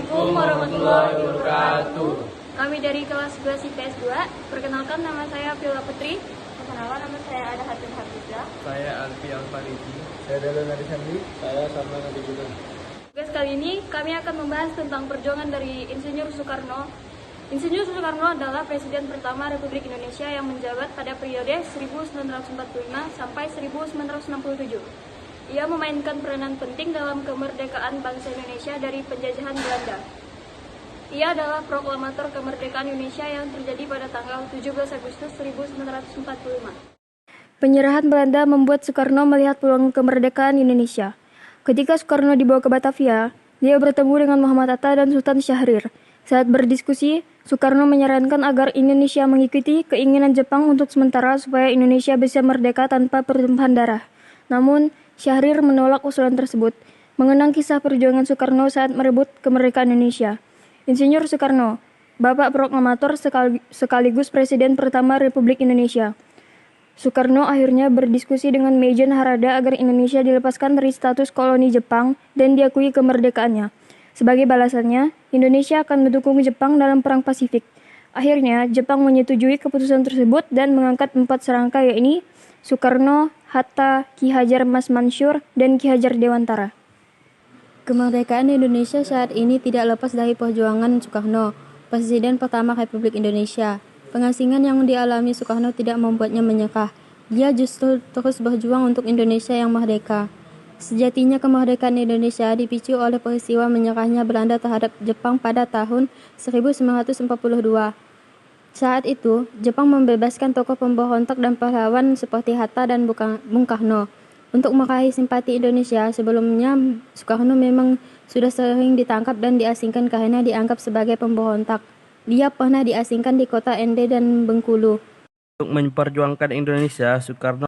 Assalamualaikum warahmatullahi wabarakatuh. Kami dari kelas 11 IPS 2. Perkenalkan, nama saya Vila Putri. Perkenalkan, nama saya Ada Hatim Hafizah. Saya Alfi Alfaridi. Saya Dalan Arisandi. Saya Sama Nabi Gudan. Tugas kali ini kami akan membahas tentang perjuangan dari Insinyur Soekarno. Insinyur Soekarno adalah Presiden pertama Republik Indonesia yang menjabat pada periode 1945 sampai 1967. Ia memainkan peranan penting dalam kemerdekaan bangsa Indonesia dari penjajahan Belanda. Ia adalah proklamator kemerdekaan Indonesia yang terjadi pada tanggal 17 Agustus 1945. Penyerahan Belanda membuat Soekarno melihat peluang kemerdekaan Indonesia. Ketika Soekarno dibawa ke Batavia, dia bertemu dengan Muhammad Hatta dan Sultan Syahrir. Saat berdiskusi, Soekarno menyarankan agar Indonesia mengikuti keinginan Jepang untuk sementara supaya Indonesia bisa merdeka tanpa pertumpahan darah. Namun, Syahrir menolak usulan tersebut. Mengenang kisah perjuangan Soekarno saat merebut kemerdekaan Indonesia. Insinyur Soekarno, Bapak Proklamator sekaligus Presiden pertama Republik Indonesia. Soekarno akhirnya berdiskusi dengan Meijen Harada agar Indonesia dilepaskan dari status koloni Jepang dan diakui kemerdekaannya. Sebagai balasannya, Indonesia akan mendukung Jepang dalam Perang Pasifik. Akhirnya, Jepang menyetujui keputusan tersebut dan mengangkat 4 serangga, yaitu Soekarno, Hatta, Ki Hajar Mas Mansur, dan Ki Hajar Dewantara. Kemerdekaan Indonesia saat ini tidak lepas dari perjuangan Soekarno, Presiden pertama Republik Indonesia. Pengasingan yang dialami Soekarno tidak membuatnya menyerah. Dia justru terus berjuang untuk Indonesia yang merdeka. Sejatinya kemerdekaan Indonesia dipicu oleh peristiwa menyerahnya Belanda terhadap Jepang pada tahun 1942. Saat itu, Jepang membebaskan tokoh pemberontak dan pahlawan seperti Hatta dan Bung Karno. Untuk meraih simpati Indonesia, sebelumnya Soekarno memang sudah sering ditangkap dan diasingkan karena dianggap sebagai pemberontak. Dia pernah diasingkan di kota Ende dan Bengkulu. Untuk memperjuangkan Indonesia, Soekarno